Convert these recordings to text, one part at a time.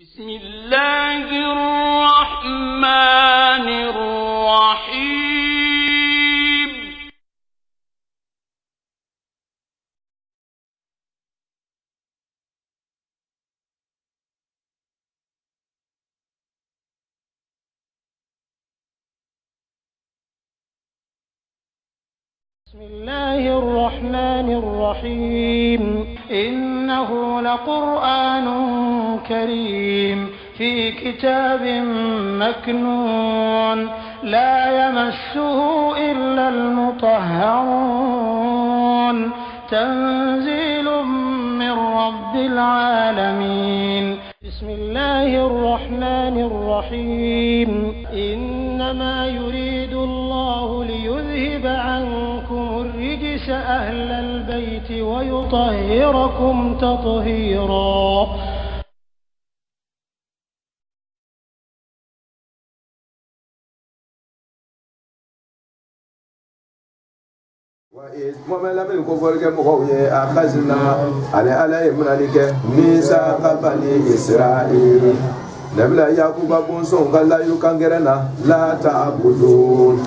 بسم الله الرحمن الرحيم بسم الله الرحمن الرحيم إنه لقرآن كريم في كتاب مكنون لا يمسه إلا المطهرون تنزيل من رب العالمين بسم الله الرحمن الرحيم إنما يريد الله ليذهب عنكم الرجس أهل البيت ويطهركم تطهيرا. وما لم يكن فرق مغوية أخذنا على علي منالك ميثاق بني إسرائيل نبلا يعقوب بن سون قال لا يكنغرنا لا تعبدون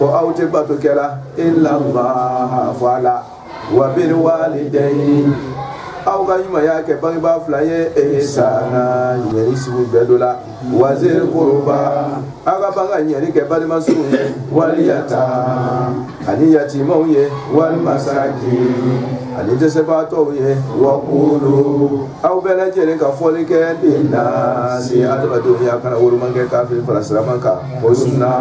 أو تبتكلا إلا الله فلا وبالوالدين أو كما ياك بنبا فلاي إحسانا يرسو بدولا وزير قربا أغا بنغا يريك بالمسؤول واليتامى أني يتيمون والمساكين أني تسباتو وقولوا أو بلجرك فولك للناس أدبدو ياكنا ورمانك كافر فلسلامك وسنة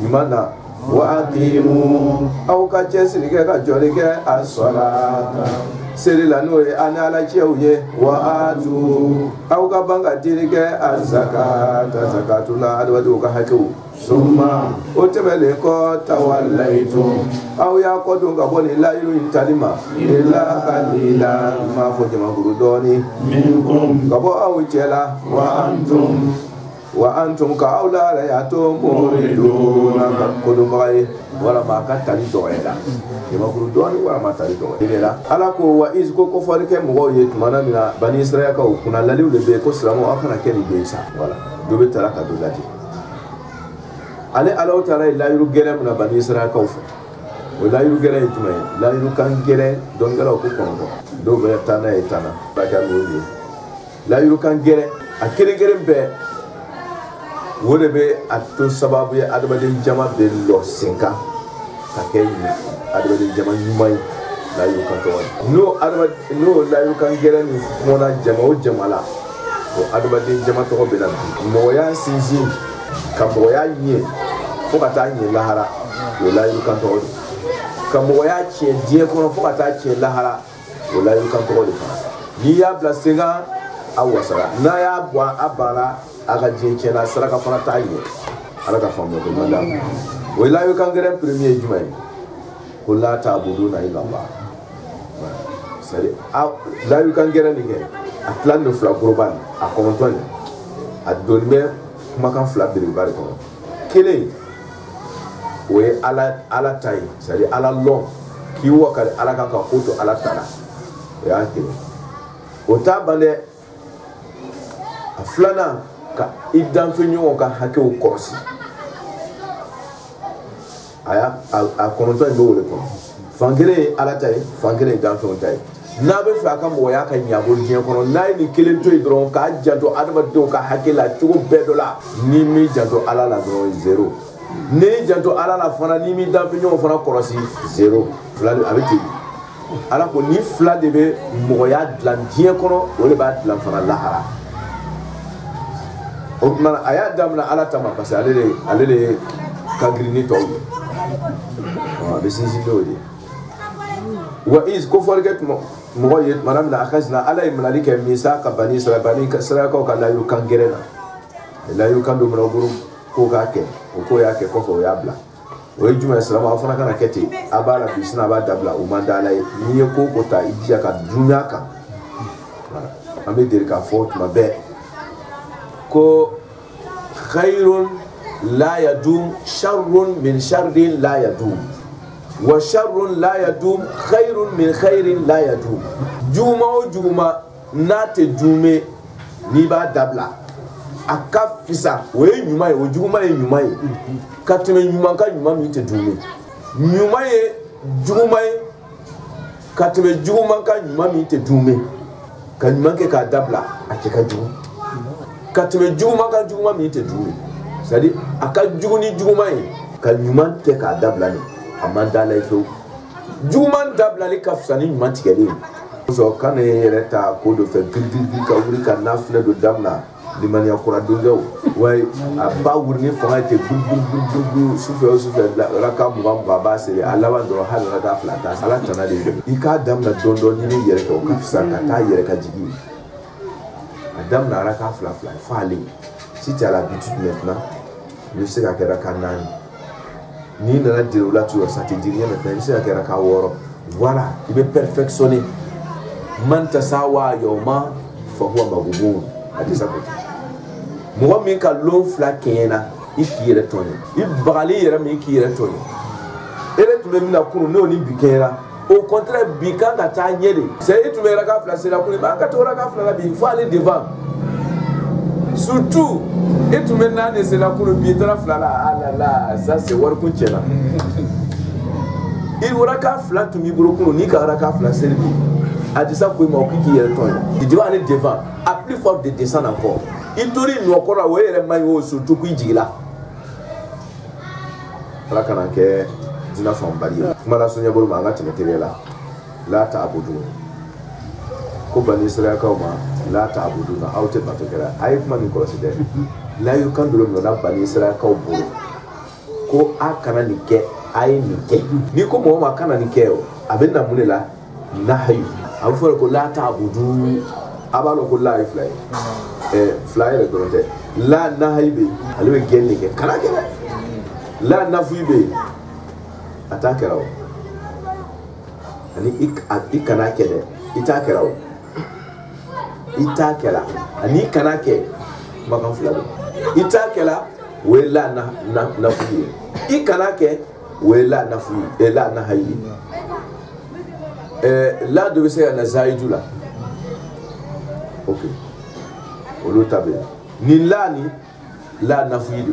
يمانا وأقيموا أو كجسرك كجولك الصلاة seri la no ye ana la cheuye wa atu au ka banga dirike azakata zakatula adwadu ka haku summa otemele ko tawallaitu au ya ko dunga boni la ilu intalima illa qalila ma fo jama gurudoni minkum gabo au chela wa antum ka aula la yatum muriduna kodumai wala ma ka tali doela jama gurudoni wala ma tali doela ala ko wa iz ko forike mo ye tumana mina bani israel ka kuna laliu le be ko salamo akana keni be sa wala do be tara ka do lati ale ala taala la yuru gere mina bani israel ka fu wala yuru gere tumai la yuru kan gere don gala ko kongo do be tana etana ba ka ngoni la yuru kan gere a kere gere be wode be atto sababu ya adabadin jama be lo sinka takay adabadin jama nyumay la yu kan to no adabad no la yu kan gere ni mona jama o jamala o adabadin jama to be nan moya sinzi ka moya nye fo kata nye lahara o la yu kan to ka moya che die ko fo kata che lahara o la yu kan to ni ya blasinga awasara na ya bwa abara aga jenche na saraka fana tayi ala ka famu de madam wala yu kan gere premier jumay ko la tabudu na illa allah sari la yu kan gere ni ge a plan de fla global a konton a donner makan fla de bari ko kele we ala tayi sari ala long ki waka ala kan ka auto ala tara ya ke o tabale a flana ka idan finyo ka hake o korsi aya a kononto ndo le ko fangere ala tay fangere dan fon tay na be fa ka mo ya ka nyabo dien kono nay ni kelen to idron ka janto adama do ka hake la tugo bedola ni mi janto ala la do zero ni janto ala la fana ni mi dan finyo fana korsi zero fla avec ala ko ni fla de be mo ya dan dien kono wole ba dan fana lahara man aya damna ala tama parce alele kagrini to wa bisinzi dodi wa iz ko forget mo yet manam na akhazna ala imlalika misaqa bani israil bani israil ko kala yu kangerena la yu kando mo guru ko gake ko yake ko fo yabla wa juma islam afana kana kete abala bisna ba dabla o mandala ni ko ko ta idia ka dunyaka ambe dir ka fort mabe ko khairun la yadum sharrun min sharrin la yadum wa sharrun la yadum khairun min khairin la yadum juma o juma nate jume ni ba dabla aka fisa we nyuma ye ojuguma ye nyuma ye katime nyuma ka nyuma mi te dume nyuma ye juguma ye katime juguma ka nyuma mi te dume ka nyuma ke ka dabla akeka jugu katime juguma ka juguma mi te dume c'est-à-dire aka juguni juguma ye ka nyuma ke ka dabla ni amanda la ifo juguma dabla ni ka fisa ni nyuma tigele so kan yere ta ko do fe gilgil ka wuri ka nafle do damna di mania kura dungo way aba wurni fanga te gulgul sufe raka muga ba se alawa do hal raka flata sala tana de ika damna dondo ni yere ko ka fisa ka ta yere ka jigi adam na raka fla fali si tu as l'habitude maintenant je sais que raka nani ni na dire là tu ça te dit rien maintenant je sais que raka woro voilà il est perfectionné man tasawa yawma fa huwa maghbun hadisa ko mo min ka lo fla kena ikire toni ibali yere mi ikire toni ele tu me na kunu no ni bikera au contraire bikanga ta nyede c'est tu me raka fla c'est la kunu ba ka to raka fla bi il faut aller devant surtout et tu me na ne c'est la kunu bi tra fla la ah là ça c'est war ku chela il raka fla tu mi bro kunu ni ka raka fla c'est bi a dit ça pour moi qui est ton il doit aller devant à plus fort de descendre encore il tourne nous encore ouais les maillots surtout qui dit là la kana ke dina fon bari mala sonya bolu manga timetele la ta'budu ko bani israel ka ma la ta'budu na auto batokera ay kuma ni ko sede la yu kan dolo no la bani israel ka bolu ko akana ni ke ay ni ke ni ko mo ma kana ni ke o abena munela nahyu abu fara ko la ta'budu abalo ko la fly fly le donte la nahaybe alwe gelle ke kana ke la nafuibe atakerawo ani ikana ke de itakerawo itakela ani kana ke makan fulado itakela we la nafuibe ikana ke we la nafuibe la nahaybe là devait ser na zaïdou là ok olo tabe ni là ni la nafuido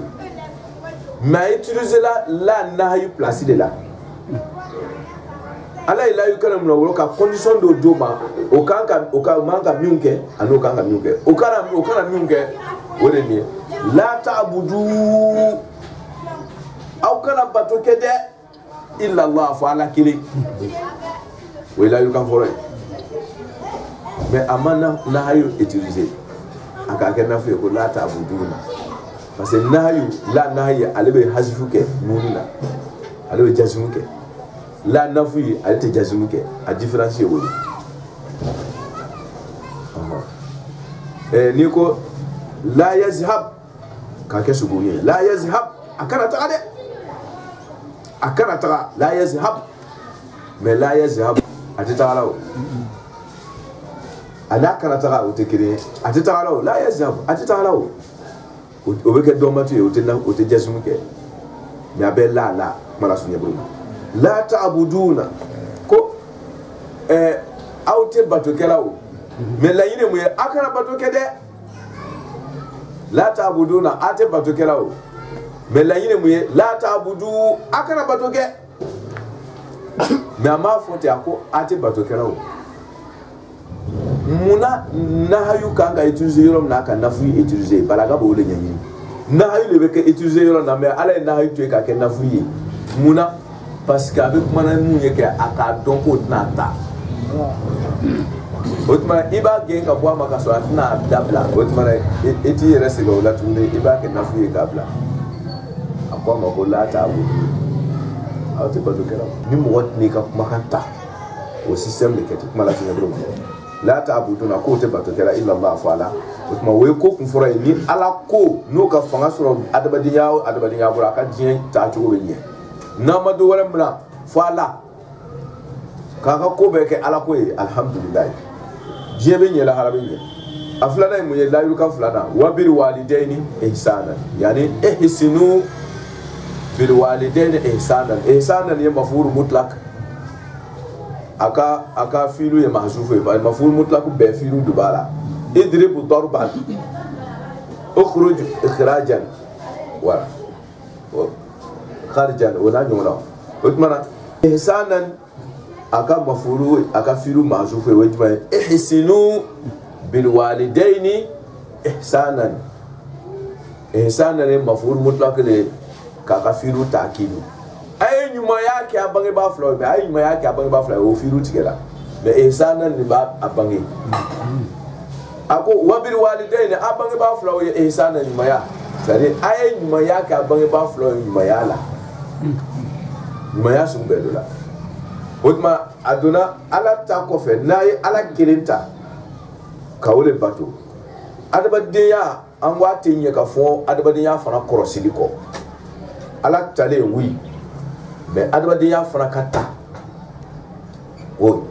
mais utiliser la nahayu placé de là ala ila yu kana mna ka condition do doma o ka manga miunke ano kanga miunke o kana miunke wole ni la ta'budu aw kana batoke de illa allah fa ala kili oui là il faut mais amana nahayu utiliser aka kana fi ko la ta'buduna parce que nahayu la nahayu alebe hazifuke munina alebe jazumuke la nafi alete jazumuke a différencier woli niko la yazhab ka ke suguni la yazhab akana ta la yazhab mais la yazhab atitala o ala kana ta o tekire atitala o la yazhab atitala o obeke domatu e o te jasumuke mais abel la mala sunya bru la ta'buduna ko awte batokela o mais la yine mu akana batoke de la ta'buduna ate batokela o mais la yine mu la ta'budu akana batoke mais ama fote ako ate batokela o muna nahayu kanga utiliser yorom na ka nafu utiliser balaga bo le nyanyi nahayu le beke utiliser yorom na mais ala nahayu tu ka ke nafu yi muna parce que avec mana munye ke aka donc nata otma iba gen ka boa maka so na dabla otma eti rese lo la tunde iba ke nafu yi kabla akwa mako la ta abu awte batokela ni mo wat ni ka makanta au système de ketik mala tinga bro la ta'buduna ko te batokela illa allah fala utma we ko kun fora ni ala ko no ka fanga soro adabadinya bura ka jien ta chugo benye namadu wala mna fala kaka ko be ke ala ko alhamdulillah jien benye la harabenye aflana mu ye la yuka fulana wa bil walidaini ihsana yani ihsinu bil walidaini ihsanan ya mafuru mutlaq aka filu ya mahzufu ba maful mutlaq be filu dubala idribu darban اخرج اخراجا ولا خارجا ولا نيولا وتمنا احسانا اكا مفعول اكا فعل محذوف وجمع احسنوا بالوالدين احسانا احسانا مفعول مطلق كاكا فعل تاكيد اي nyuma yake abange ba flow be ay nyuma yake abange ba flow o firu tigela me ihsana ni ba abange ako wabil walidaini abange ba flow ya ihsana nyuma ya sare ay nyuma yake abange ba flow nyuma ya la nyuma ya sumbe dola otma aduna ala ta ko fe nay ala kirinta kawle bato adabadiya an wate nya ka fo adabadiya fana korosili ko ala tale wi mais adamadiya fana kata o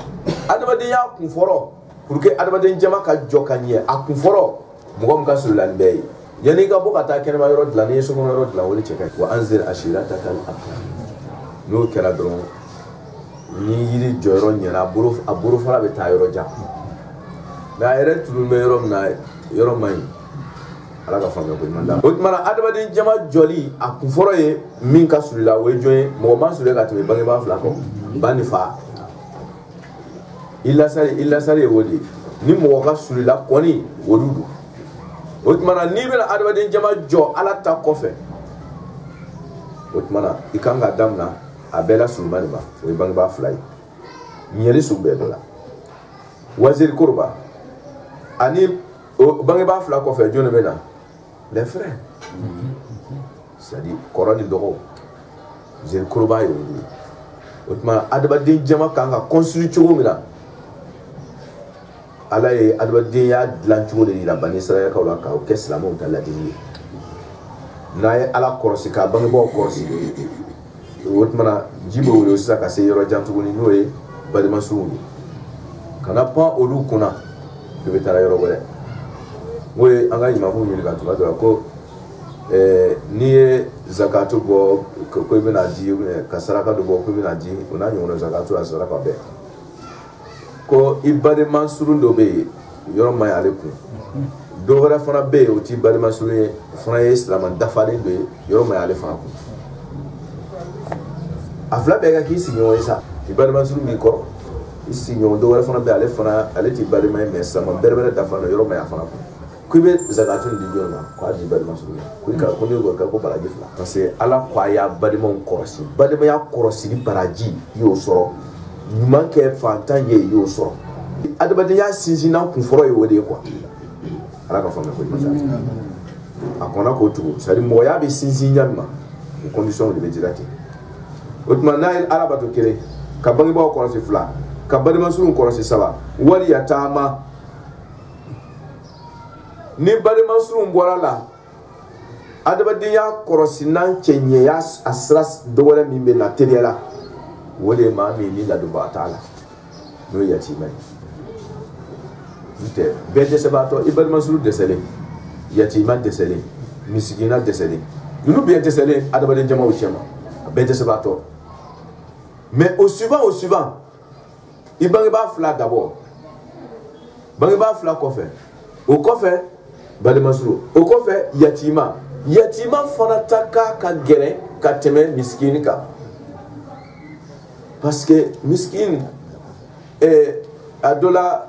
adamadiya kun foro pour que adamaden jama ka jokanye a kun foro mugom ka sulan be yani ka bo kata kenema yoro dla ni so yoro dla woli cheka wa anzir ashirata kal aqrab no kala dron ni yiri joro nyana aburu fara be ta yoro jam na ere tulu me yoro mai ala ka fanga ko manda o mara adamaden jama joli a kun foro ye min ka sulila o joye mo man sulila ka tebe bangi ba fla ko bani fa illa sari wodi ni mo ka sulila koni wodudu o mara ni bela adamaden jama jo ala ta kofe o mara ikanga damna abela sulmani ba o bangi ba fly nyeli sumbe dola wazir kurba ani o bangi ba fla kofe jone bena les frères c'est-à-dire korani dogo zel kurba yo otma adabadin jama kanga construit chugo mina ala ye adabadin ya dlan chugo de la bani israël ka wala ka o keslamo ta la dini na ye ala korosi ka bangi bo korosi otma jibo wo sa ka se yoro jantugo ni noye badima suuni kana pa olu kuna de betara yoro wala we anga yima fu nyiri ka tuba do ko ni zakatu bo ko be na ji kasaraka do bo ko be na ji ona nyono zakatu asara ka be ko ibade mansuru ndo be yoro may aleku do wara fana be o ti ibade mansuru fana islam dafale do yoro may ale fana ko afla be ga ki sinyo isa ibade mansuru mi ko isinyo do wara fana be ale fana ale ti ibade may mesa man berbere dafana yoro may afana ko kuibe zakatun di jona kwa di bari masulu kuika kuni ko baraji fla parce que ala kwa ya badima korosi badima ya korosi di baraji yo soro nyuma ke fantan ye yo soro adabade ya sinzina kun foro ye wode kwa ala ka fama ko masa akona ko tugo sari mo ya be sinzinya ma condition de vetirate otma nail ala bato kere ka bangi ba korosi fla ka badima sulu korosi saba wali yatama ni bari masuru mbora la adabadi ya korosi nan chenye ya asras dogore mimbe na teriela wole ma mi ni la do batala no yati mai nte bede sebato ibari masuru desele yati man desele misigina desele nous bien desele adabadi jama o chema bede sebato mais au suivant ibangi ba fla d'abord bangi ba fla kofe au kofe bade masuru o ko fe yatima fana taka ka gere ka teme miskin ka parce que miskin adola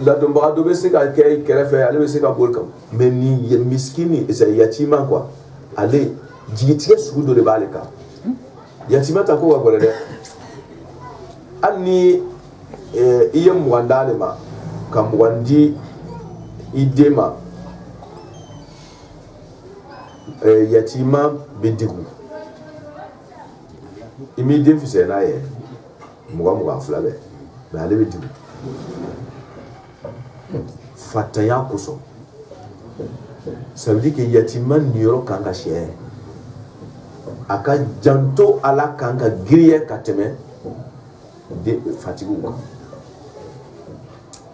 la domba do be se ka kay kerefe ale be se ka bolkam mais ni miskini c'est yatima quoi ale jigitiye sudo de baleka yatima ta ko wa gore de anni iye mwandale ma kam wandi idema yatima bidigu imidi fise na ye muga fulabe ba ale bidigu fataya kuso ça veut dire que yatima nioro kanga she aka janto ala kanga griye kateme de fatigu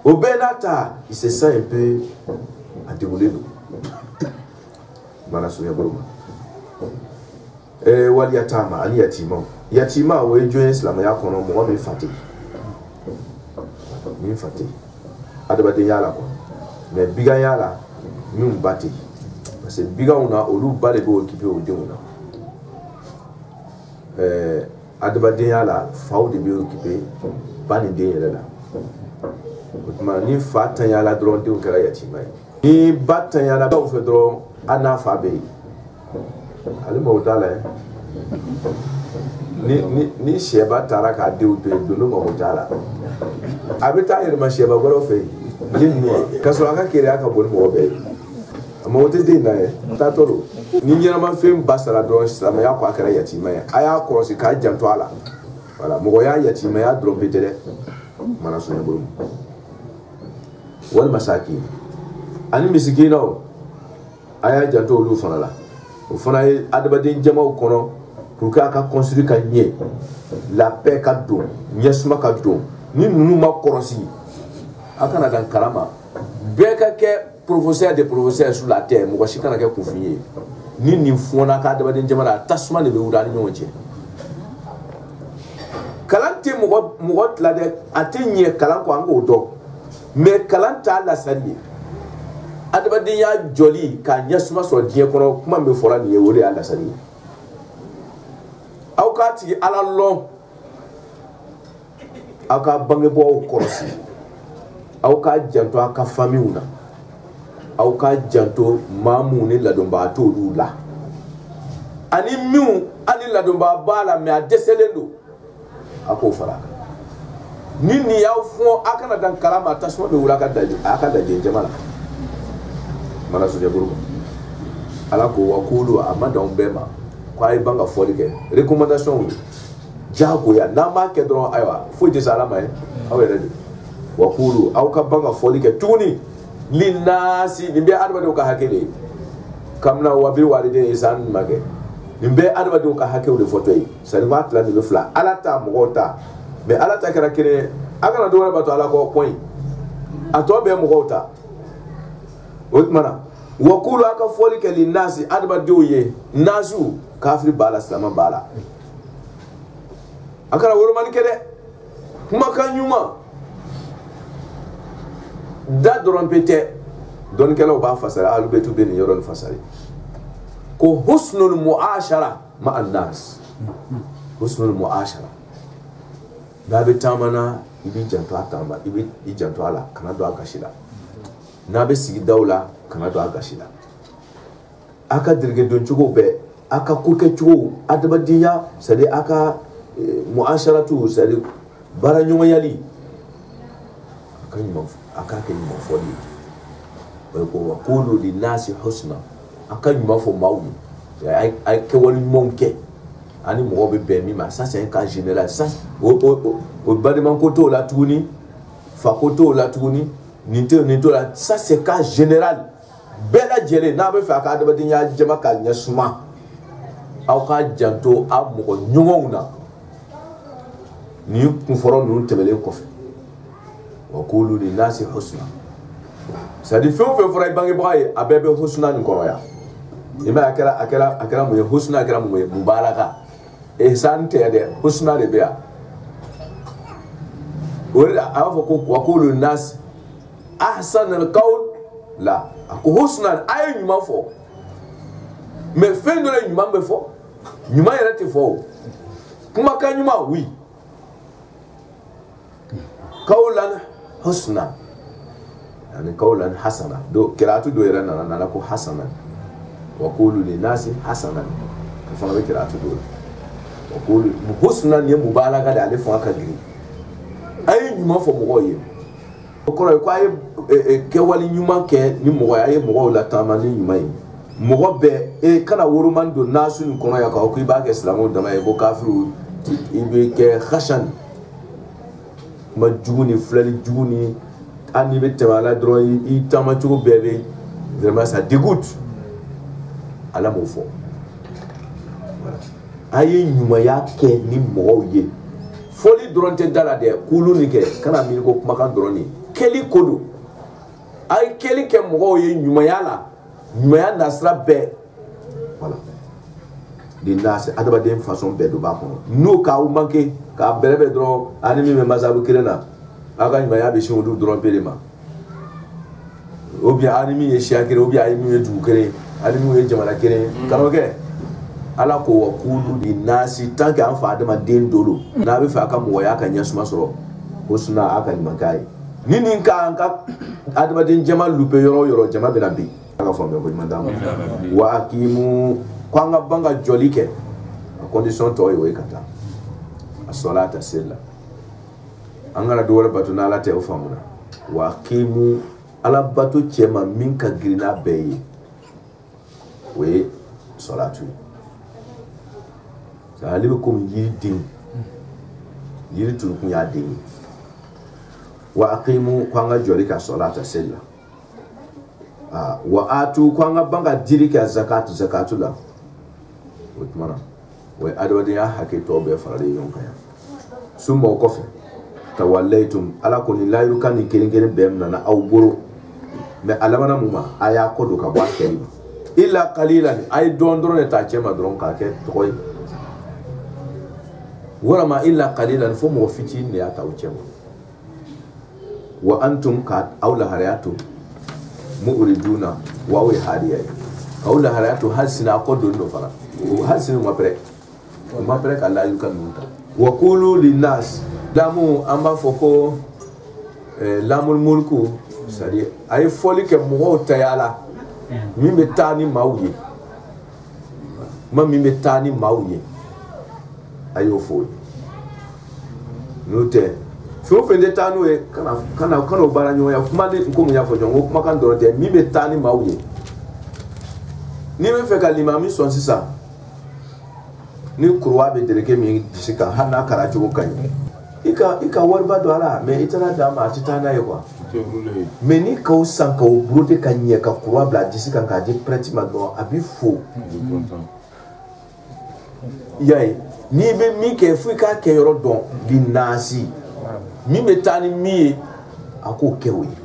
au benata il se sent un peu à dérouler mana suya burma wal yatama ani yatima wo ejo islam ya kono mo mi fati adabade yala ko me biga yala nyum bati parce que bigaw na olu ba de b'o occupé o denw na adamadenya la faw de b'o occupé ba ni den yɛrɛ la o tuma ni fa tanyala dɔrɔn denw kɛra yatima ye ni ba tanyala baw fɛ dɔrɔn a n'a fa bɛ yen ale mago t'a la ni sɛba taara k'a denw to yen don mago t'a la a bɛ taa yɛlɛma sɛba wɛrɛw fɛ yen ni nuwa k'a sɔrɔ a ka keleya ka bon ni mɔgɔ bɛɛ ye a mago tɛ den na ye taatɔ don ni ɲɛnamafɛn ba sara dɔrɔn silamɛya ko a kɛra yatima ye a y'a kɔlɔsi k'a janto a la voilà mɔgɔya yatimaya dɔrɔn pe tɛ dɛ mana sɔnna bolo walima saki ani misikinaw a y'a janto olu fana la o fana ye adamaden jamaw kɔnɔ pour que a ka construire ka ɲɛ la paix ka don ɲɛsuma ka don ni ninnu ma kɔlɔsi a kana dan kalama bɛɛ ka kɛ professeur de professeur sur la terre mɔgɔ si kana kɛ kunfin ye ni nin fɔnna ka adamaden jama la tasuma de bɛ wuli ani ɲɔgɔn cɛ kalan tɛ mɔgɔ tila dɛ a tɛ ɲɛ kalan kɔ an k'o dɔn mais kalan t'a lasali ye adamadenya jɔli k'a ɲɛsuma sɔrɔ diɲɛ kɔnɔ kuma min bɛ fɔra nin ye o de y'a lasali ye aw k'a tigi ala lɔn aw ka bangebaaw kɔlɔsi aw ka janto aw ka famille na aw ka janto maa minnu ni ladonbaa t'olu la ani minnu ani ladonbaa b'a la mais a dɛsɛlen don a k'o fara a kan ni nin y'aw fɔ a kana dan kalama tasuma bɛ wuli a ka lajɛ jama la mana sojɛ bolo ala ko wa kulu a ma dan bɛɛ ma ko a ye ban ka fɔli kɛ recommandation jagoya n'an b'a kɛ dɔrɔn ayiwa foyi tɛ se ala ma ye aw yɛrɛ de wa kulu aw ka ban ka fɔli kɛ tuguni linnaasi nin bɛ adamadenw ka hakɛ de ye kabini wa bil waliden ihsan ma kɛ nin bɛ adamadenw ka hakɛw de fɔtɔ ye c'est-à-dire maa tila de bɛ fila ala ta mɔgɔw ta mais ala ta kɛra kelen ye a kana dɔwɛrɛ bato ala kɔ point a tɔ bɛɛ mɔgɔw ta o tuma na wa kulu aw ka fɔli kɛ linnaasi adamadenw ye naasiw kafiri b'a la silamɛ b'a la a kana woromani kɛ dɛ kumakan ɲuman da dɔrɔn pe tɛ dɔnnikɛlaw b'a fasara alu bɛ tu bɛ nin yɔrɔ nin fasari ko husnul mu'ashara ma'a nas husnul mu'ashara n'a bɛ taama na i b'i janto a taama i bɛ i janto a la kana don a gasi la n'a bɛ sigidaw la kana don a gasi la a ka dirige don cogo bɛɛ a ka ko kɛ cogo adamadenya c'est-à-dire a ka mu'asharatu c'est-à-dire baara ɲɔgɔnyali a ka kɛ ɲuman fɔli ye o ye ko wa kulu linnasi husna a ka ɲuman fɔ maaw ye a ye kɛwale ɲumanw kɛ ani mɔgɔw bɛ bɛn min ma ça c'est un cas général ça o badenmako t'o la tuguni fako t'o la tuguni nin t'o la ça c'est cas général bɛɛ lajɛlen n'a bɛ fɛ a ka adamadenya jama ka ɲɛ suma aw ka janto a mɔgɔ ɲɔgɔnw na nin kunfɔlɔ ninnu tɛmɛlen kɔfɛ wa kulu linnasi husna c'est-à-dire fɛn o fɛn fɔra i bangebaga ye a bɛɛ bɛ husna nin kɔrɔ yan i m'a ye a kɛra mun ye husna a kɛra mun ye mubaraka ihsan tɛ dɛ husna de bɛ yan o de la a b'a fɔ ko wa kulu linnasi ahsanal qawl la a ko husna a ye ɲuman fɔ mais fɛn dɔ de ɲuman bɛ fɔ ɲuman yɛrɛ tɛ fɔ o kumakan ɲuman oui qawlan husna yani qawlan hasana do qira'atu do yɛrɛ nana ko hasana wa qulu linnasi hasana o fana bɛ qira'atu do wa qulu husna ni mubalaga de ale fanga ka girin a ye ɲuman fɔ mɔgɔw ye o kɔrɔ ye ko a ye kɛwale ɲuman kɛ ni mɔgɔ ye a ye mɔgɔw lataama ni ɲuman ye mɔgɔ bɛɛ kana woromani don naasu nin kɔnɔ yan k'a fɔ ko i b'a kɛ silamɛw dama ye ko kafiriw i bɛ kɛ hasan kuma jugu ni filɛli jugu ni hali n'i bɛ tɛmɛ a la dɔrɔn i taama cogo bɛɛ bɛ vraiment ça dégoûte ala m'o fɔ a ye ɲumanya kɛ ni mɔgɔw ye fɔli dɔrɔn tɛ da la dɛ kulu nin kɛ kana miiri ko kumakan dɔrɔn nin kɛli ko don a ye kɛli kɛ mɔgɔw ye ɲumanya la ɲumanya nasira bɛɛ voilà de nase adamaden façon bɛɛ do b'a kɔnɔ n'o k'aw manqué k'a bɛrɛbɛn dɔrɔn ani min bɛ masabu kelen na aw ka ɲumanya bɛ sin olu dɔrɔn pe de ma ou bien ani min ye siya kelen ou bien ani min ye dugu kelen ali mu ye jamana kelen karamɔgɔkɛ ala ko wa kulu linnasi tant que an fa adamaden dolo n'a bɛ fɛ a ka mɔgɔya ka ɲɛsuma sɔrɔ o suna a ka ɲuman k'a ye ni nin ka an ka adamaden jama lupe yɔrɔ o yɔrɔ jama bɛna bin a ka faamuya ko ɲuman d'a ma wa akimu ko an ka ban ka jɔli kɛ a condition tɔ ye o ye ka taa a sɔrɔla a ta seli la an kana dɔwɛrɛ bato n'ala tɛ o faamuna wa akimu ala bato cɛma min ka girin n'a bɛɛ ye o ye sɔlatu ye ale bɛ komi yiriden yiri turukun y'a den ye wa akimu ko an ka jɔli ka sɔla ta seli la wa atu ko an ka ban ka dili kɛ zakatu la o tuma na o ye adamadenya hakɛ tɔ bɛɛ faralen ɲɔgɔn kan yan sunba o kɔfɛ tawalaytum ala ko nin layiru kan nin kelen kelen bɛɛ minɛ aw bolo mɛ a labanna mun ma a y'a kɔ don ka bɔ a kɛli ma illa qalilan a ye dɔɔnin dɔrɔn de ta cɛ ma dɔrɔn k'a kɛ tɔgɔ ye walama illa qalilan fo mɔgɔ fitinin de y'a ta o cɛ ma wa antum ka aw laharaya to mu'riduna wa aw ye hadiya ye k'aw laharaya to hali sini a kɔ donni dɔ fana hali sini u ma pɛrɛ ka layiru kan ninnu ta wa qulu linnas lamu an b'a fɔ ko lamul mulku c'est-à-dire a ye fɔli kɛ mɔgɔw tayala min bɛ taa ni maaw ye kuma min bɛ taa ni maaw ye a y'o fɔ ye n'o tɛ fɛn o fɛn tɛ taa n'o ye kana o baara ɲɔgɔnya kuma de komi n y'a fɔ ɲɔgɔn ko kumakan dɔrɔn tɛ min bɛ taa ni maaw ye n'i bɛ fɛ ka limami sɔn sisan ni kuruwa bɛ dereke min disi kan hali n'a kɛra cogo ka ɲi i ka wariba don a la mɛ i taara d'a ma a tɛ taa n'a ye quoi mais ni k'aw san k'aw brode ka ɲɛ ka kuruwa bila a disi kan k'a di prêtre ma dɔrɔn a bɛ fo i y'a ye n'i bɛ min kɛ fo i k'a kɛ yɔrɔ dɔn bi naasi min bɛ taa ni min ye a k'o kɛ o ye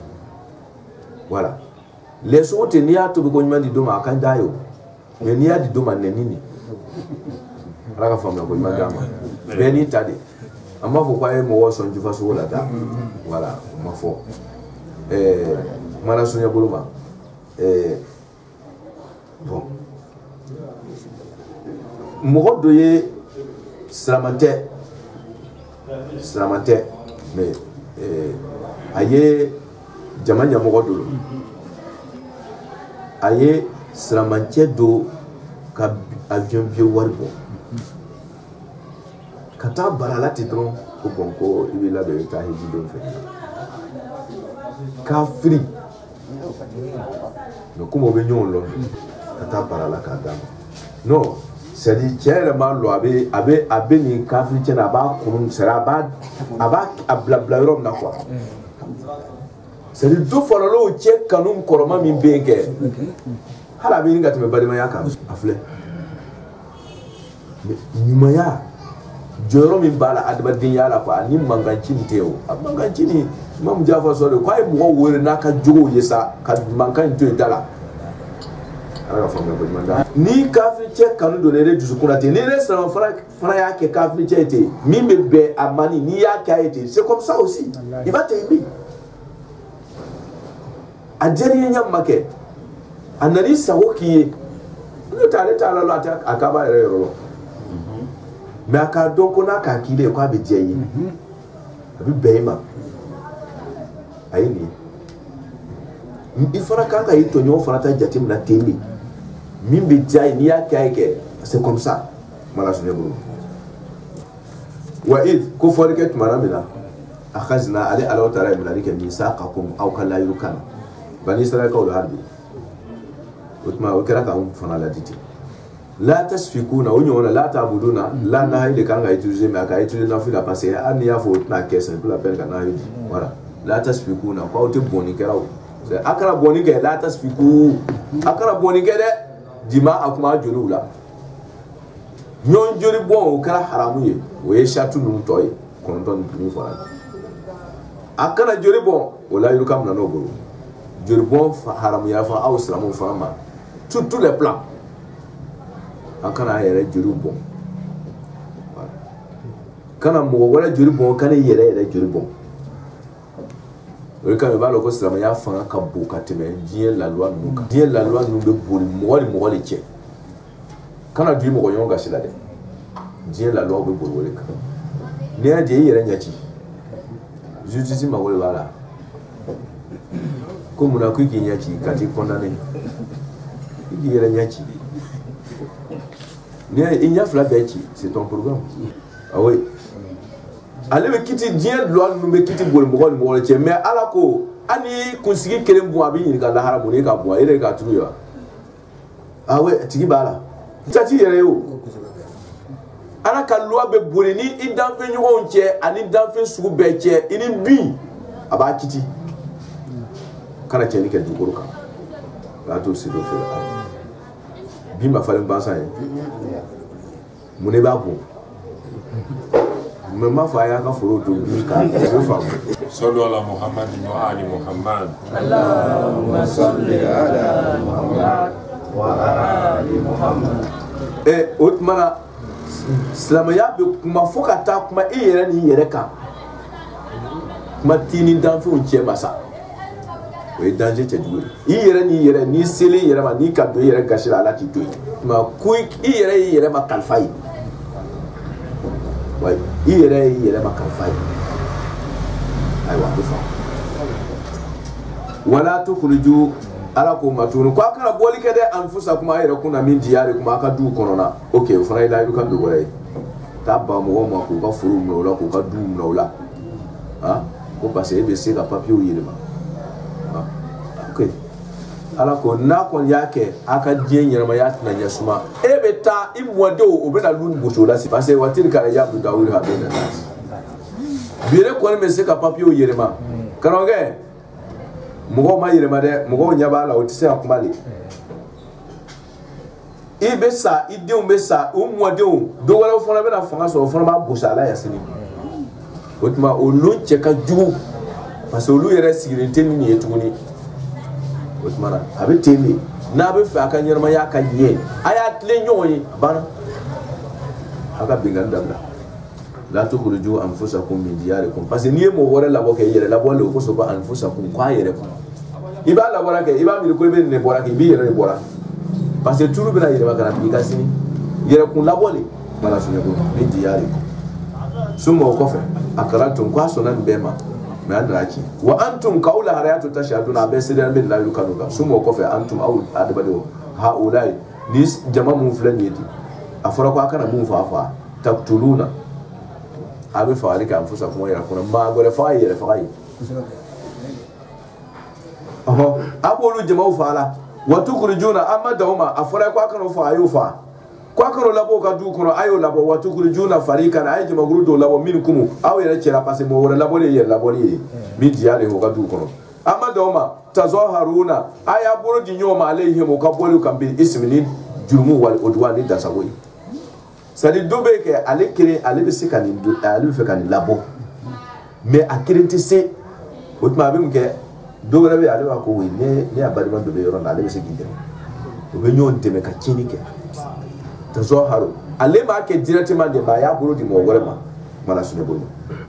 voilà lɛsogo tɛ n'i y'a tobi ko ɲuman di dɔ ma a ka d'a ye o mais n'i y'a di dɔ ma nɛni nin ala ka faamuya ko ɲuman d'a ma bɛɛ n'i ta de an b'a fɔ ko a ye mɔgɔ sɔn jufasogo la da voilà o ma fɔ kumana sunya bolo ma bon mɔgɔ dɔ ye siraman tɛ mais a ye jama ɲɛmɔgɔ dɔ a ye siramancɛ dɔ ka avion billet wari bɔ ka taa bara la ten dɔrɔn ko bon ko i bɛ labɛn i bɛ taa hiji don fɛ k'a firi mais komi o bɛ ɲɔgɔn lɔ ka taa bara la k'a d'a ma non c'est à dire cɛ yɛrɛ m'a lɔ a bɛ nin kafiri cɛ na a b'a kunun c'est à dire a b'a bila yɔrɔ min na quoi c'est à dire du fɔlɔ l'o cɛ kanu kɔrɔma min bɛ yen kɛ hali a bɛ ɲini ka tɛmɛ balimaya kan a filɛ ɲumanya jɔyɔrɔ min b'a la adamadenya la quoi ni mankanci nin tɛ o a mankanci nin Imam Jafar sɔ de ko a ye mɔgɔ wele n'a ka jogow ye sa ka mankan in to yen da la ala ka faamuya ko ɲuman da ni kafiri cɛ kanu donna e dusukun na ten ni ne sara fana y'a kɛ kafiri cɛ ye ten min bɛ bɛn a ma ni n'i y'a kɛ a ye ten c'est comme ça aussi il va t'aimer a diyara ɲɛ ma kɛ a nan'i sago k'i ye n'o tɛ ale t'a la lɔ a k'a b'a yɛrɛ yɔrɔ lɔ mais a k'a dɔn ko n'a k'a k'i la ye k'a bɛ diya i ye a bɛ bɛn i ma a ye nin ye i fana kan ka i tɔɲɔgɔn fana ta jateminɛ ten de min bɛ diya ye n'i y'a kɛ a ye kɛ c'est comme ça mala sunjɛ bolo wa ko fɔli kɛ tuma min na a ka zina ale Alahu Taala ye minɛli kɛ misaqakum aw ka layiru kan na bani Israɛlikaw la hali bi o tuma o kɛra k'anw fana ladi ten la tasfikuna o ɲɔgɔn na la ta'buduna la nahayi de kan ka utiliser mais a ka utiliser nafila parce que hali n'i y'a fɔ o tɛna kɛ c'est plus la peine ka nahayi di voilà la tasfikuna ko aw tɛ bɔnni kɛlaw a kana bɔnni kɛ la tasfiku a kana bɔnni kɛ dɛ dima a kuma joliw la ɲɔgɔn joli bɔn o kɛra haramu ye o ye satu ninnu tɔ ye 9 min fɔra a kana joli bɔn o layiru kan minɛ n'o bolo joli bɔn haramuya fɔ aw silamɛw fana ma sur tous les plans a kana a yɛrɛ joli bɔn kana mɔgɔ wɛrɛ joli bɔn kana i yɛrɛ joli bɔn o ka ba lo ko silamaya fanga ka bo ka teme diɲɛ laloi ninnu kan diɲɛ laloi ninnu bɛ boli mɔgɔ ni mɔgɔ de cɛ kana du mɔgɔ ɲɔgɔn gasi la dɛ diɲɛ laloi bɛ boli o de kan n'i y'a di i yɛrɛ ɲɛ ci justice mago de b'a la ko munna ko i k'i ɲɛ ci ka t'i condamné i k'i yɛrɛ ɲɛ ci n'i i ɲɛ fila bɛɛ ci c'est ton programme ah oui ale bɛ kiti diɲɛ loi ninnu bɛ kiti boli mɔgɔ ni mɔgɔ cɛ mais ala ko ani kunsigi kelen bɔn a bɛ ɲininka lahara mun ye ka bɔn e yɛrɛ ka turu ye wa ah oui tigi b'a la tati yɛrɛ ye o ala ka loi bɛ boli ni i danfɛn ɲɔgɔnw cɛ ani danfɛn sugu bɛɛ cɛ i ni bin a b'a kiti kana cɛnni kɛ dugukolo kan k'a to se dɔ fɛ bin ma falen bansan ye mun de b'a bɔn mais ma fa ya ka foro to bin ka o fa sallu ala muhammad wa ali muhammad allahumma salli ala muhammad wa ali muhammad o tumana silamɛya bɛ kuma fo ka taa kuma i yɛrɛ ni yɛrɛ kan kuma t'i ni danfɛnw cɛ ma sa o ye danger cɛjugu ye i yɛrɛ ni yɛrɛ n'i selen i yɛrɛ ma n'i ka don i yɛrɛ gasi la ala k'i to yen tuma ko i yɛrɛ y'i yɛrɛ ma kalifa ye wa i yɛrɛ y'i yɛrɛ ma kalifa ye ayiwa a bɛ faamu wala tukhriju ala ko ma tuguni ko a kana bɔli kɛ dɛ anfusakum a yɛrɛ kunna min diyarikum a ka duw kɔnɔna ok o fana ye layidu kan dɔ wɛrɛ ye taa ban mɔgɔw ma k'u ka forow minɛ o la k'u ka duw minɛ o la ko parce que e bɛ se ka papiyew yɛlɛma ok ala ko n'a kɔni y'a kɛ a ka diɲɛ ɲɛnamaya tɛna ɲɛ suma e bɛ taa i mɔdenw o bɛ na lu gosi o la parce que waati ka ya bu dawuli ha bɛ na bi ne kɔni bɛ se ka papiyew yɛlɛma karamɔgɔkɛ mɔgɔw ma yɛlɛma dɛ mɔgɔw ɲɛ b'a la o tɛ se ka kuma de i bɛ sa i denw bɛ sa o mɔdenw dɔ wɛrɛw fana bɛna fanga sɔrɔ o fana b'a gosi a la yan sini o tuma olu cɛ ka jugu parce que olu yɛrɛ sigilen tɛ nin ye tuguni o tuma na a bɛ ten de n'a bɛ fɛ a ka ɲɛnamaya ka ɲɛ a y'a tilen ɲɔgɔn ye a banna a ka bɛnkan dabila la tukhriju anfusakum min diyarikum parce que n'i ye mɔgɔ wɛrɛ labɔ kɛ i yɛrɛ labɔ le o kosɔn ko anfusakum k'a yɛrɛ kɔnɔ i b'a labɔra kɛ i b'a miiri ko i bɛ nin de bɔra kɛ i b'i yɛrɛ de bɔra parce que tulu bɛna yɛlɛma ka na bi i ka sini yɛrɛkun labɔ le mana sunjɛ ko min diyarikum summa o kɔfɛ a kalantum k'a sɔnna nin bɛɛ ma mais an nana ci wa antum k'aw laharaya to tashhaduna a bɛɛ sɛbɛn bɛ layidu kanu kan summa o kɔfɛ antum aw adamadenw haulayi ni jama mun filɛ nin ye ten a fɔra ko a kana mun faga taqtuluna a bɛ fagali kɛ anfusakum yɛrɛ kɔnɔ maa wɛrɛ faga ye yɛrɛ faga ye a b'olu jamaw faga la wa tukhrijuna an ma dan o ma a fɔra ko a kana o faga a y'o faga ko a kana o labɔ o ka duw kɔnɔ a y'o labɔ wa tukhrijuna fariqan a ye jamakuru dɔw labɔ minkum aw yɛrɛ cɛla parce que mɔgɔ wɛrɛ labɔli ye yɛrɛ labɔli ye min diyalen o ka duw kɔnɔ an ma dan o ma tazaharuna a y'a bolo di ɲɔgɔn ma alayhim o ka bɔliw kan bil ismi ni jurumu wal udwan ni dasago ye c'est à dire dɔ bɛ kɛ ale kelen ale bɛ se ka nin ale bɛ fɛ ka nin labɔ mais a kelen tɛ se o tuma a bɛ mun kɛ dɔ wɛrɛ bɛ yen ale b'a ko oui ne y'a balima dɔ bɛ yɔrɔ min na ale bɛ se k'i dɛmɛ o bɛ ɲɔgɔn dɛmɛ ka tiɲɛni kɛ tazaharu ale m'a kɛ directement de mais a y'a bolo di mɔgɔ wɛrɛ ma mana sunjɛ bolo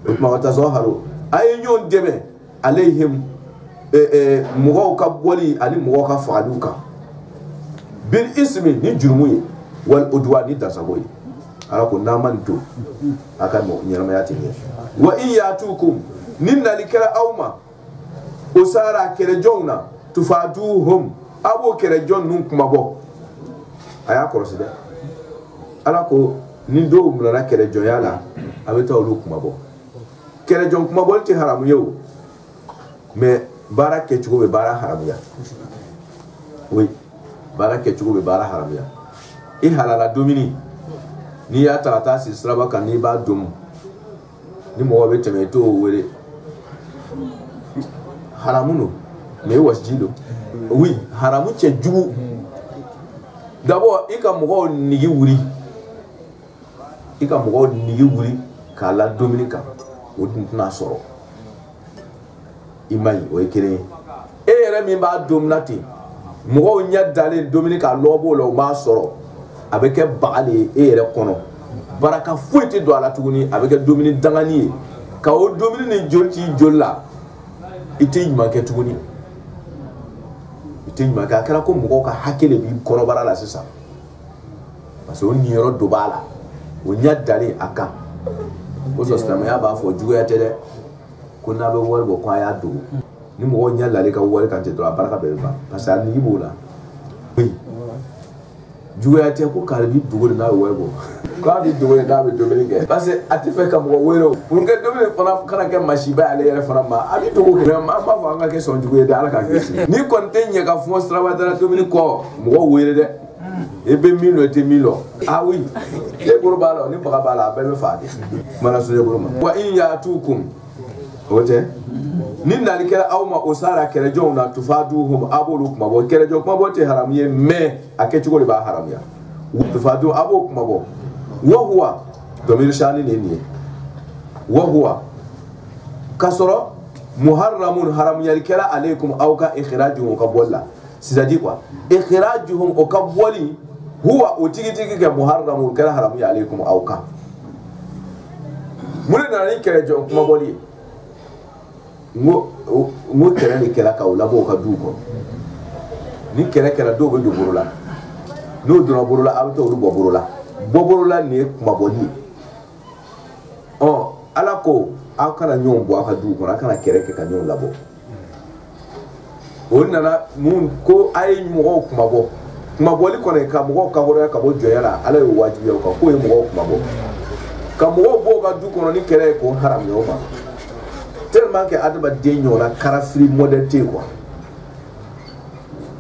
o tuma tazaharu a ye ɲɔgɔn dɛmɛ alayhim mɔgɔw ka bɔli ani mɔgɔw ka fagaliw kan bil ismi ni jurumu ye wal udwan ni dasago ye ala ko n'a ma nin to a ka ɲɛnamaya tɛ ɲɛ wa in ya'tukum ni nali kɛra aw ma o sara kɛlɛjɔnw na tufaduhum a b'o kɛlɛjɔn ninnu kuma bɔ a y'a kɔlɔsi dɛ ala ko ni dɔw minɛna kɛlɛjɔnya la a bɛ taa olu kuma bɔ kɛlɛjɔn kuma bɔli tɛ haramu ye o mais baara kɛcogo bɛ baara haramuya oui baara kɛcogo bɛ baara haramuya i halala dumuni n'i y'a ta ka taa sigi siraba kan n'i b'a domu ni mɔgɔ bɛ tɛmɛ i t'o wele haramu don mais wasiji don oui haramu cɛjugu d'abord i ka mɔgɔw nigi wuli k'a la dumuni kan o dun tɛna sɔrɔ i ma ɲi o ye kelen ye e yɛrɛ min b'a domina ten mɔgɔw ɲɛ dalen dumuni k'a lɔbɔ la o b'a sɔrɔ a bɛ kɛ baga de ye e yɛrɛ kɔnɔ baraka foyi tɛ don a la tuguni a bɛ kɛ dumuni dangani ye ka o dumuni ni joli t'i joli la ite ɲuman kɛ tuguni ite ɲuman kɛ a kɛra ko mɔgɔw ka hakɛ de b'i kɔnɔbara la sisan parce que o niyɔrɔ dɔ b'a la o ɲɛ dalen a kan o sɔrɔ silamɛya b'a fɔ juguya tɛ dɛ ko n'a bɛ wari bɔ ko a y'a dogo ni mɔgɔw ɲɛ lalen ka wari kan tɛ dɔrɔn a barika bɛɛ bɛ ban parce que a nigi b'o la juguya tɛ ko k'ale b'i dogo de n'a bɛ wari bɔ k'a b'i dogo de n'a bɛ dumuni kɛ parce que a tɛ fɛ ka mɔgɔ wele o pour que dumuni fana kana kɛ masiba y'ale yɛrɛ fana ma a b'i dogo kɛ an b'a fɔ an ka kɛ sɔn jugu ye dɛ ala k'a kɛ n'i kɔni tɛ ɲɛ ka fɔ siraba dara dumuni kɔ mɔgɔw wele dɛ e bɛ min dɔn i tɛ min dɔn ah oui e bolo b'a la ni baga b'a la a bɛɛ bɛ faa de mana sun e bolo ma wa in ya'tukum o tɛ ni nali kɛra aw ma o sara kɛlɛjɔnw na tufaduhum a b'olu kuma bɔ kɛlɛjɔ kuma bɔ tɛ haramu ye mais a kɛcogo de b'a haramuya tufadu a b'o kuma bɔ wa huwa domiri shani ne nin ye wa huwa k'a sɔrɔ muharramun haramuyali kɛra aleikum aw ka ikhrajuhum ka bɔli la c'est-à-dire quoi ikhrajuhum o ka bɔli huwa o tigi kɛ muharramun kɛra haramuya aleikum aw kan mun de nana ni kɛlɛjɔ kuma bɔli ye ngo kɛlɛ de kɛra k'aw labɔ ka duw kɔnɔ ni kɛlɛ kɛra dɔw bɛ don bolo la n'o donna bolo la a bɛ taa olu bɔ bolo la bɔbolo la nin ye kumabɔli ye ala ko aw kana ɲɔgɔn bɔ aw ka duw kɔnɔ aw kana kɛlɛ kɛ ka ɲɔgɔn labɔ o nana mun ko a ye mɔgɔw kumabɔ kumabɔli kɔni ka mɔgɔw ka hɔrɔnya ka bɔ jɔnya la ala y'o wajibiya o kan k'o ye mɔgɔw kumabɔ ka mɔgɔw bɔ u ka du kɔnɔ ni kɛlɛ ye k'o haramuya o ma tellement que adamaden ɲɔgɔnna karafiri modèle tɛ quoi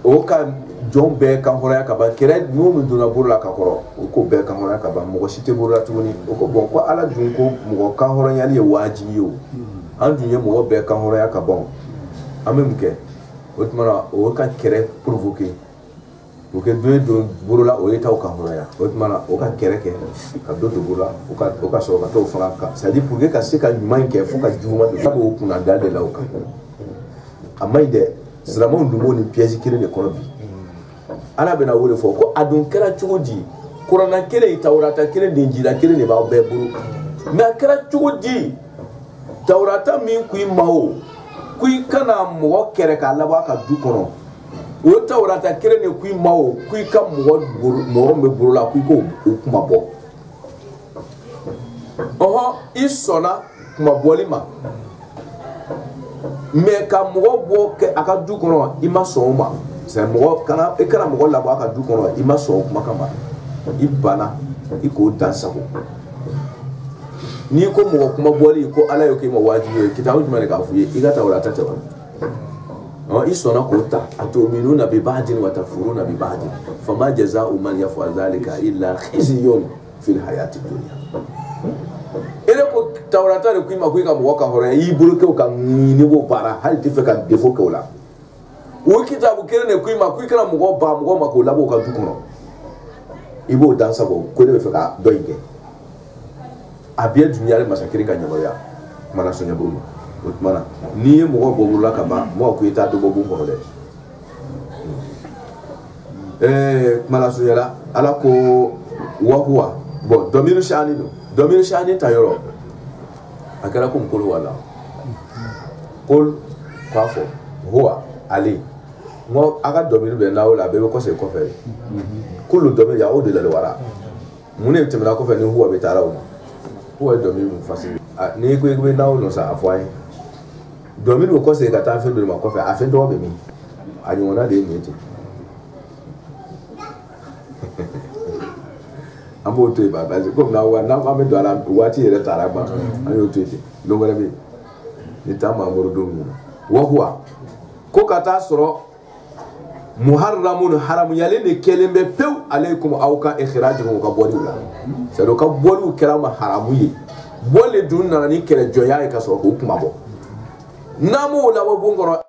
o ka jɔn bɛɛ kan hɔrɔnya ka ban kɛlɛ n'o min donna bolo la ka kɔrɔ o ko bɛɛ kan hɔrɔnya ka ban mɔgɔ si tɛ bolo la tuguni o ko bon ko ala dun ko mɔgɔ kan hɔrɔnyali ye wajibi ye o an dun ye mɔgɔ bɛɛ kan hɔrɔnya ka ban an bɛ mun kɛ o tuma na o ka kɛlɛ provoquer o kɛ dɔ ye don bolo la o ye t'aw kan hɔrɔnya o tuma na o ka kɛlɛ kɛ ka dɔ don bolo la o ka sɔrɔ ka t'o fana kan c'est à dire pour que ka se ka ɲuman kɛ fo ka juguman don a b'o kunna da de la o kan a man ɲi dɛ silamɛw dun b'o ni piège kelen de kɔnɔ bi ala bɛna o de fɔ ko a dun kɛra cogo di kuranna kelen tawurata kelen de injila kelen de b'aw bɛɛ bolo mais a kɛra cogo di tawurata min ko i ma o ko i kana mɔgɔ kɛrɛ k'a labɔ a ka du kɔnɔ o tawurata kelen de ko i ma o ko i ka mɔgɔ bɛ bolo la ko i k'o kuma bɔ i sɔnna kuma bɔli ma mais ka mɔgɔ bɔ a ka du kɔnɔ i ma sɔn o ma c'est mɔgɔ kana i kana mɔgɔ labɔ a ka du kɔnɔ i ma sɔn o kuma kama i banna i k'o dan sago n'i ko mɔgɔ kuma bɔli ko ala y'o k'i ma wajibi ye kitabu jumɛn de k'a f'i ye i ka tawurata tɛ wa i sɔnna k'o ta atu'minuna bi ba'din wa takfuruna bi ba'din fama jaza'u man yaf'al dhalika illa khizyun fil hayati dunya ele ko tawurata de k'i ma ko i ka mɔgɔ ka hɔrɔnya i y'i bolo kɛ o kan ni b'o baara hali tɛ fɛ ka défaut kɛ o la o kitabu kelen de k'i ma ko i kana mɔgɔ ba mɔgɔ ma k'o labɔ o ka du kɔnɔ i b'o dan sago ko ne bɛ fɛ ka dɔ in kɛ a bɛɛ dunya de masa kelen ka ɲamaruya mana sɔnyɛ bolo ma o tuma na n'i ye mɔgɔ bɔ bolo la ka ban mɔgɔ ko i t'a dɔ bɔ bon kɔnɔ dɛ kuma la sɔnyɛla ala ko wahuwa bon dɔmiri shani don dɔmiri shani ta yɔrɔ a kɛra komi kolo wala kol k'a fɔ huwa ale ngo aga dɔmiri bɛ n'aw la a bɛɛ bɛ kɔsɛ kɔfɛ de kulu dɔmiri ya o de la wara mun ne tɛmɛna kɔfɛ ni huwa bɛ taara o ma huwa ye dɔmiri mun fasiri n'i ko i bɛ n'aw nɔ sa a fɔ an ye dɔmiri bɛ kɔsɛ ka taa fɛn dɔ ma kɔfɛ a fɛn tɔgɔ bɛ min a ɲɔgɔnna de ye nin ten an b'o to yen ba parce que komi n'an bɛ don a la waati yɛrɛ taara ban an y'o to yen ten don wɛrɛ bɛ yen ni taa maa wɛrɛ don min na wahuwa ko ka taa sɔrɔ muharramun haramuyalen de kɛlen bɛ pewu aleikum aw ka ikhrajuhum ka bɔliw la c'est à dire ka bɔliw kɛra ma haramu ye bɔli dun nana ni kɛlɛjɔnya ye ka sɔrɔ k'o kuma bɔ n'an m'o labɔ bon kɔrɔ